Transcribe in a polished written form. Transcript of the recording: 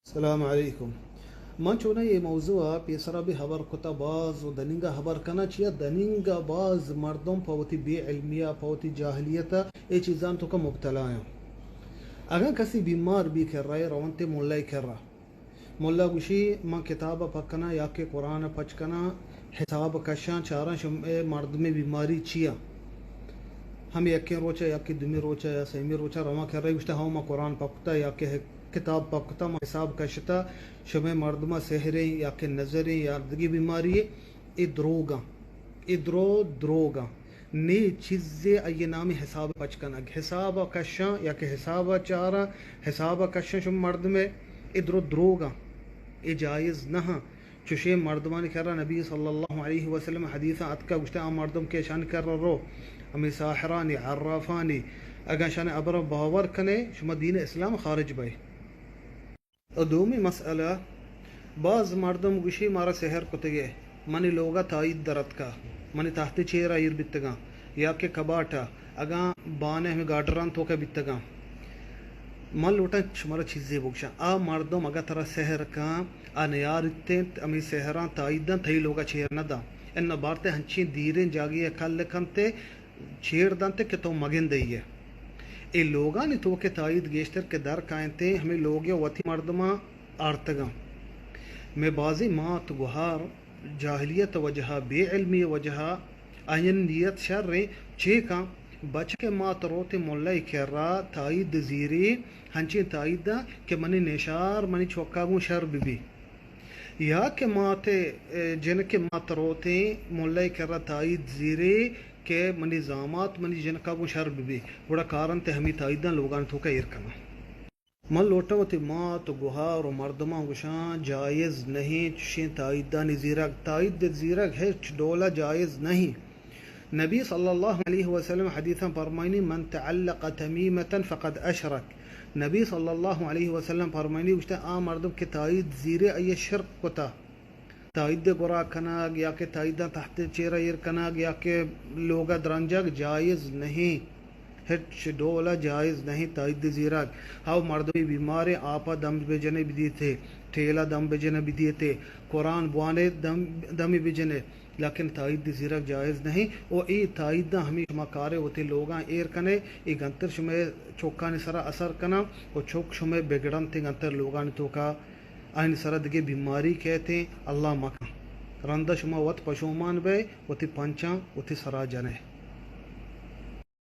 السلام عليكم. من چونه یه موضوع پیسرا به خبر کتا باز و دنینگا خبر کنا چیه دنینگا باز مردم پاوتی بی علمیه پاوتی جاهلیتا ای چیزان تو که مبتلا ہیں. اگر کسی بیمار بھی کر رہا ہے روانتے مولای کر رہا مولا گوشی من کتاب پکنا یا کہ قرآن پچکنا حساب کشان چارا شم مردم بیماری چیه ہم یکی روچا یا کہ دمی روچا یا سیمی روچا روان کر رہی گوشتا ہاں قرآن پکتا یا کہ کتاب پکتا حساب کشتا شمع مردمہ سحریں یا کہ نظریں یا دگی بیماری ای دروگا نی چیزیں ای نامی حساب پچکنا حساب کشاں یا کہ حساب چارا حساب کشاں شمع مردمہ ای دروگا ای جائز نہ چوشے مردمان کر رہا نبی صلی اللہ علیہ وسلم حدیثہ اتکا گشتا مردم کے شان کر رہا رو ہمیں ساحرانی عرافانی اگر شان ابر باور کنے شما دین اسلام خارج بھائی. دومی مسئلہ بعض مردم گوشی مارا سحر کتگے منی لوگا تائید درد کا منی تحت چیرا ایر بیتگا یا کہ کباٹا اگا بانے ہمیں گاڈران تو کا بیتگا من لوٹا شمارا چیزیں بکشا آ مردم اگا ترا سحر کا نیارتیں امی سحران تائیدن تھی لوگا چیر ندا ان بارتے ہنچین دیریں جاگی کل کنتے چیر دانتے کہ تو مگن دئیے اے لوگا نے تو کہ تائید گیشتر کے در کائنتے ہمیں لوگ وطی مردمہ آرتگا میں بازی مات گوہار جاہلیت وجہ بے علمی وجہ آئین نیت شر چیکا بچ کے مات روتے مولائی کر رہا تائید زیری ہنچین تائید دا کہ منی نیشار منی چوکاگوں شر بی یا کہ مات جن کے مات روتے مولائی کر رہا تائید زیری کہ منی زامات منی جن کا وہ شر بھی بڑا کارن تے ہمیں تائیدان لوگان تو کا ارکنا من لوٹا وتی مات گوہار و مردمہ گشان جائز نہیں چشین تائیدان زیرک تائید زیرک ہے ڈولا جائز نہیں. نبی صلی اللہ علیہ وسلم حدیثا فرمائنی من تعلق تمیمتا فقد اشرک نبی صلی اللہ علیہ وسلم فرمائنی گشتا آ مردم کے تائید زیرے ای شرک کتا تائید گرا کناگ یا کہ تائید تحت چیرا ایر کناگ یا کہ لوگا درنجگ جائز نہیں ہچ ڈولا جائز نہیں تائید زیراگ ہاو مردمی بیمارے آپا دم بجنے بھی تھے ٹھیلا دم بجنے بھی تھے قرآن بوانے دم بجنے لیکن تائید زیراگ جائز نہیں او ای تائید ہمیں شما کارے ہوتے لوگاں ایر کنے ای گنتر شما چوکانی سرا اثر کنا او چوک شما بگڑن تے گنتر لوگان تو کا آئین سردگی بیماری کہتے ہیں اللہ مکہ رندہ شما وط پشومان بے وتی پنچاں وتی سرا جنے